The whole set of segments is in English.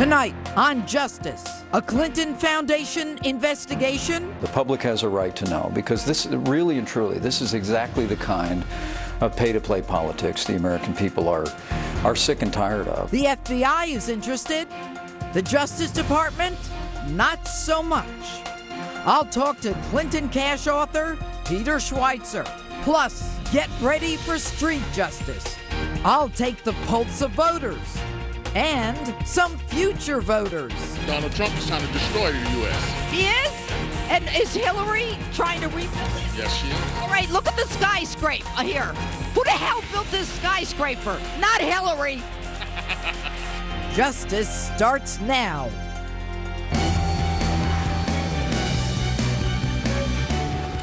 Tonight on Justice, a Clinton Foundation investigation. The public has a right to know, because this really and truly, this is exactly the kind of pay-to-play politics the American people are sick and tired of. The FBI is interested. The Justice Department, not so much. I'll talk to Clinton Cash author Peter Schweitzer. Plus, get ready for street justice. I'll take the pulse of voters and some future voters. Donald Trump is trying to destroy the U.S. He is? And is Hillary trying to rebuild it? Yes, she is. All right, look at the skyscraper here. Who the hell built this skyscraper? Not Hillary. Justice starts now.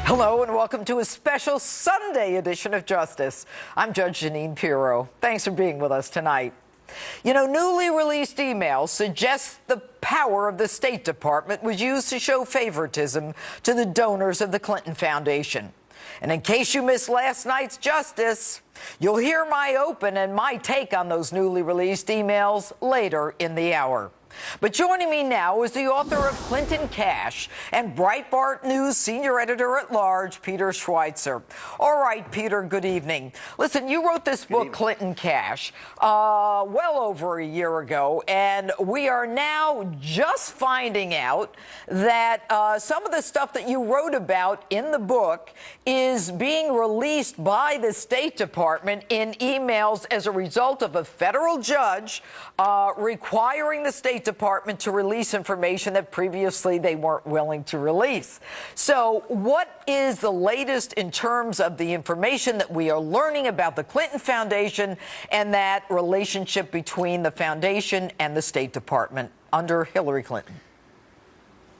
Hello and welcome to a special Sunday edition of Justice. I'm Judge Jeanine Pirro. Thanks for being with us tonight. You know, newly released emails suggest the power of the State Department was used to show favoritism to the donors of the Clinton Foundation. And in case you missed last night's Justice, you'll hear my open and my take on those newly released emails later in the hour. But joining me now is the author of Clinton Cash and Breitbart News senior editor-at-large, Peter Schweitzer. All right, Peter, good evening. Listen, you wrote this book, Clinton Cash, well over a year ago, and we are now just finding out that some of the stuff that you wrote about in the book is being released by the State Department in emails as a result of a federal judge requiring the State Department to release information that previously they weren't willing to release. So what is the latest in terms of the information that we are learning about the Clinton Foundation and that relationship between the foundation and the State Department under Hillary Clinton?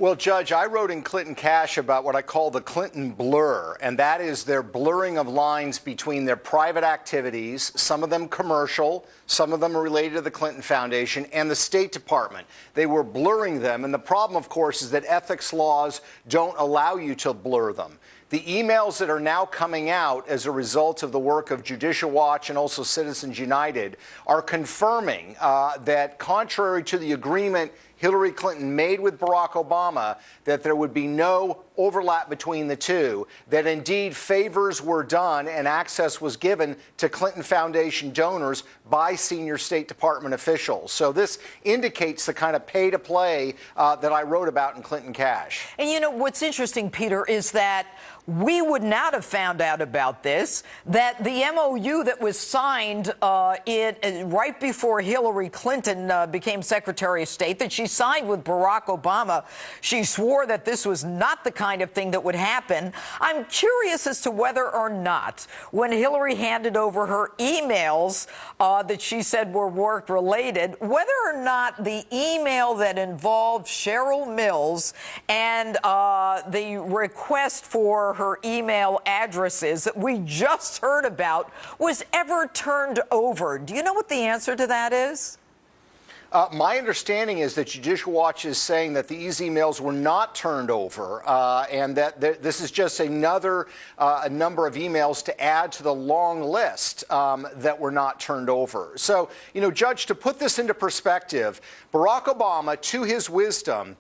Well, Judge, I wrote in Clinton Cash about what I call the Clinton blur, and that is their blurring of lines between their private activities, some of them commercial, some of them are related to the Clinton Foundation, and the State Department. They were blurring them, and the problem, of course, is that ethics laws don't allow you to blur them. The emails that are now coming out as a result of the work of Judicial Watch and also Citizens United are confirming that, contrary to the agreement Hillary Clinton made with Barack Obama, that there would be no overlap between the two, that indeed favors were done and access was given to Clinton Foundation donors by senior State Department officials. So this indicates the kind of pay-to-play that I wrote about in Clinton Cash. And you know, what's interesting, Peter, is that we would not have found out about this, that the MOU that was signed right before Hillary Clinton became Secretary of State, that she signed with Barack Obama, she swore that this was not the kind of thing that would happen. I'm curious as to whether or not, when Hillary handed over her emails that she said were work-related, whether or not the email that involved Cheryl Mills and the request for her email addresses that we just heard about was ever turned over. Do you know what the answer to that is? My understanding is that Judicial Watch is saying that these emails were not turned over and that this is just another number of emails to add to the long list that were not turned over. So, you know, Judge, to put this into perspective, Barack Obama, to his wisdom,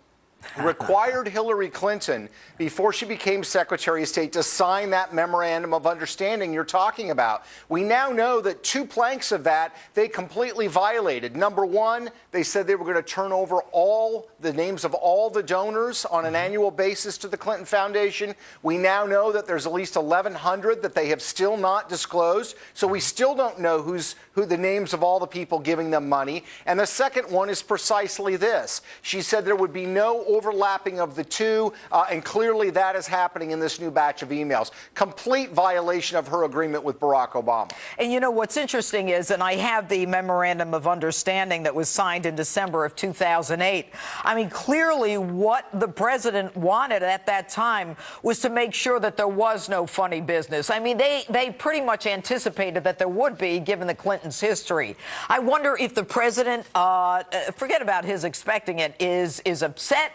required Hillary Clinton, before she became Secretary of State, to sign that memorandum of understanding you're talking about. We now know that two planks of that they completely violated. Number one, they said they were going to turn over all the names of all the donors on an annual basis to the Clinton Foundation. We now know that there's at least 1,100 that they have still not disclosed. So we still don't know who the names of all the people giving them money. And the second one is precisely this. She said there would be no overlapping of the two, and clearly that is happening in this new batch of emails. Complete violation of her agreement with Barack Obama. And you know what's interesting is, and I have the memorandum of understanding that was signed in December of 2008. I mean, clearly what the president wanted at that time was to make sure that there was no funny business. I mean, they pretty much anticipated that there would be, given the Clintons' history. I wonder if the president, forget about his expecting it, is upset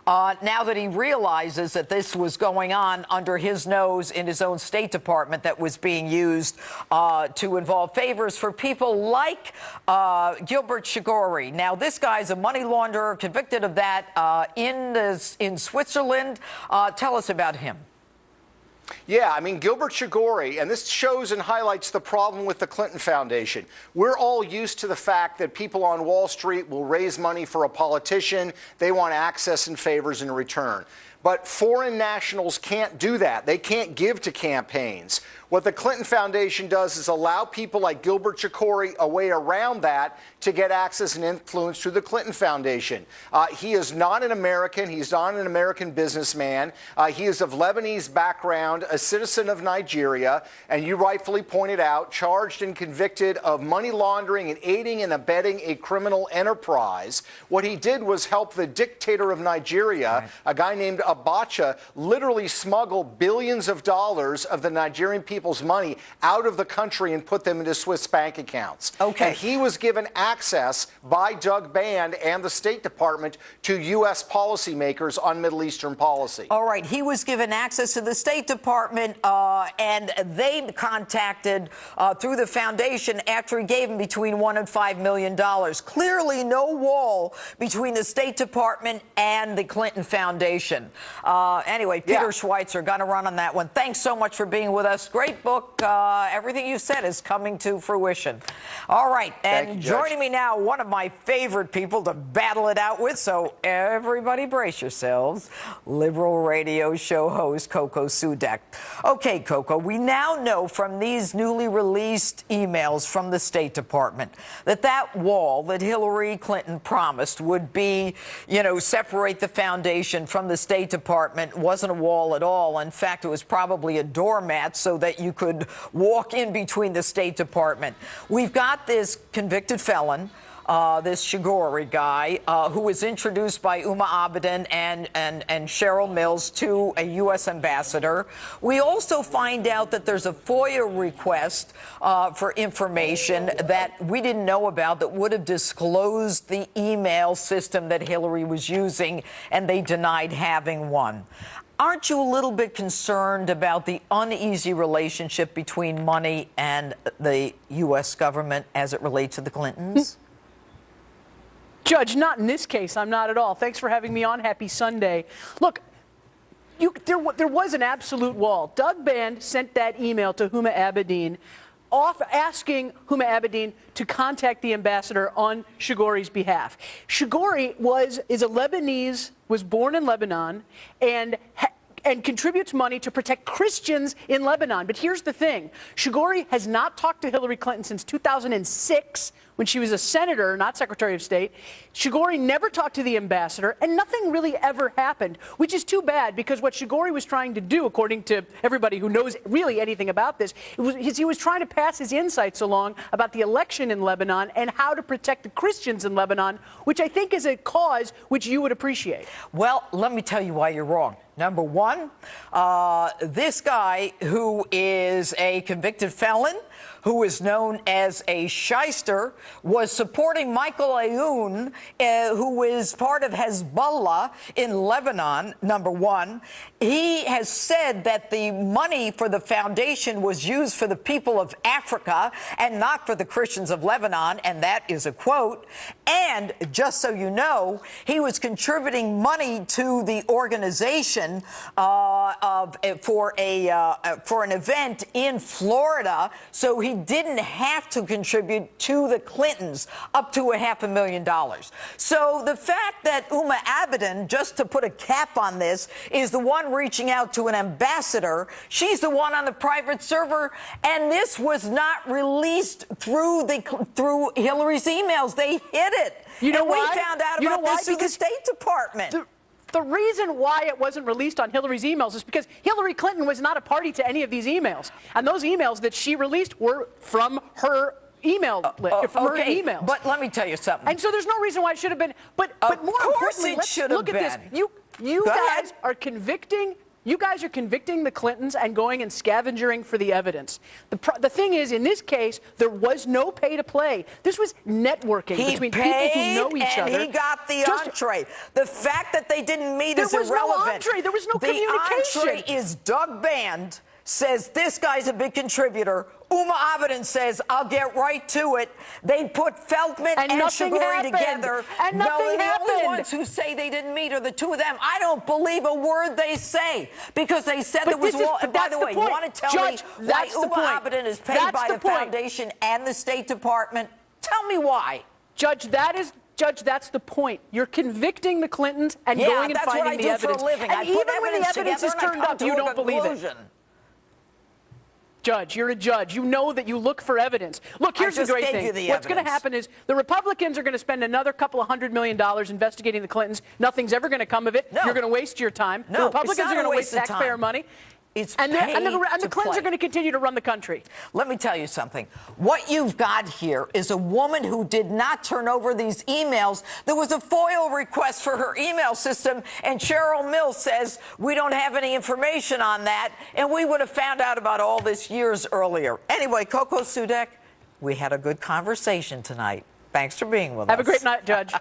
now that he realizes that this was going on under his nose in his own State Department that was being used to involve favors for people like Gilbert Chagoury. Now, this guy's a money launderer, convicted of that in Switzerland. Tell us about him. Yeah, I mean, Gilbert Chagoury, and this shows and highlights the problem with the Clinton Foundation. We're all used to the fact that people on Wall Street will raise money for a politician. They want access and favors in return. But foreign nationals can't do that. They can't give to campaigns. What the Clinton Foundation does is allow people like Gilbert Chagoury a way around that to get access and influence through the Clinton Foundation. He is not an American. He's not an American businessman. He is of Lebanese background, a citizen of Nigeria, and you rightfully pointed out, charged and convicted of money laundering and aiding and abetting a criminal enterprise. What he did was help the dictator of Nigeria, a guy named Abacha, literally smuggle billions of dollars of the Nigerian people's money out of the country and put them into Swiss bank accounts. Okay. And he was given access by Doug Band and the State Department to U.S. policymakers on Middle Eastern policy. All right. He was given access to the State Department, and they contacted through the foundation after he gave him between $1 and $5 million. Clearly no wall between the State Department and the Clinton Foundation. Anyway, Peter Schweitzer, got to run on that one. Thanks so much for being with us. Great book. Everything you said is coming to fruition. All right. And joining me now, one of my favorite people to battle it out with. So everybody brace yourselves. Liberal radio show host Coco Sudek. Okay, Coco, we now know from these newly released emails from the State Department that that wall that Hillary Clinton promised would be, you know, separate the foundation from the State Department wasn't a wall at all. In fact, it was probably a doormat so that you could walk in between the State Department. We've got this convicted felon, this Chagoury guy, who was introduced by Uma Abedin and Cheryl Mills to a U.S. ambassador. We also find out that there's a FOIA request for information that we didn't know about that would have disclosed the email system that Hillary was using, and they denied having one. Aren't you a little bit concerned about the uneasy relationship between money and the U.S. government as it relates to the Clintons? Judge, not in this case. I'm not at all. Thanks for having me on. Happy Sunday. Look, there was an absolute wall. Doug Band sent that email to Huma Abedin asking Huma Abedin to contact the ambassador on Chagoury's behalf. Chagoury is a Lebanese, was born in Lebanon, and contributes money to protect Christians in Lebanon. But here's the thing. Chagoury has not talked to Hillary Clinton since 2006, when she was a senator, not Secretary of State. Chagoury never talked to the ambassador, and nothing really ever happened, which is too bad, because what Chagoury was trying to do, according to everybody who knows really anything about this, he was trying to pass his insights along about the election in Lebanon and how to protect the Christians in Lebanon, which I think is a cause which you would appreciate. Well, let me tell you why you're wrong. Number one, this guy who is a convicted felon, who is known as a shyster, was supporting Michael Aoun, who is part of Hezbollah in Lebanon, number one. He has said that the money for the foundation was used for the people of Africa and not for the Christians of Lebanon, and that is a quote. And just so you know, he was contributing money to the organization for an event in Florida, so he didn't have to contribute to the Clintons up to $500,000. So the fact that Uma Abedin, just to put a cap on this, is the one reaching out to an ambassador, she's the one on the private server, and this was not released through Hillary's emails. They hid it. You know why? We found out about this through the State Department. The reason why it wasn't released on Hillary's emails is because Hillary Clinton was not a party to any of these emails. And those emails that she released were from her email list, from her emails. But let me tell you something. And so there's no reason why it should have been. But more importantly, let's look at this. You guys are convicting You guys are convicting the Clintons and going and scavenging for the evidence. The thing is, in this case, there was no pay-to-play. This was networking between people who know each other. He got the entree. The fact that they didn't meet is irrelevant. There was no entree. There was no communication. The entree is Doug Band says this guy's a big contributor. Uma Abedin says, I'll get right to it. They put Feldman and Shiguri together. And nothing happened. The only ones who say they didn't meet are the two of them. I don't believe a word they say because they said there was one. By the way, you want to tell me why Uma Abedin is paid by the foundation and the State Department? Tell me why. Judge, that's the point. You're convicting the Clintons and going and finding the evidence. Yeah, that's what I do for a living. And even when the evidence is turned up, you don't believe it. Judge, you're a judge. You know that you look for evidence. Look, here's the great thing. What's going to happen is the Republicans are going to spend another couple of $100 million investigating the Clintons. Nothing's ever going to come of it. No. You're going to waste your time. No, the Republicans are going to waste taxpayer money. And the Clintons are going to continue to run the country. Let me tell you something. What you've got here is a woman who did not turn over these emails. There was a FOIL request for her email system, and Cheryl Mills says we don't have any information on that, and we would have found out about all this years earlier. Anyway, Coco Sudek, we had a good conversation tonight. Thanks for being with us. Have a great night, Judge.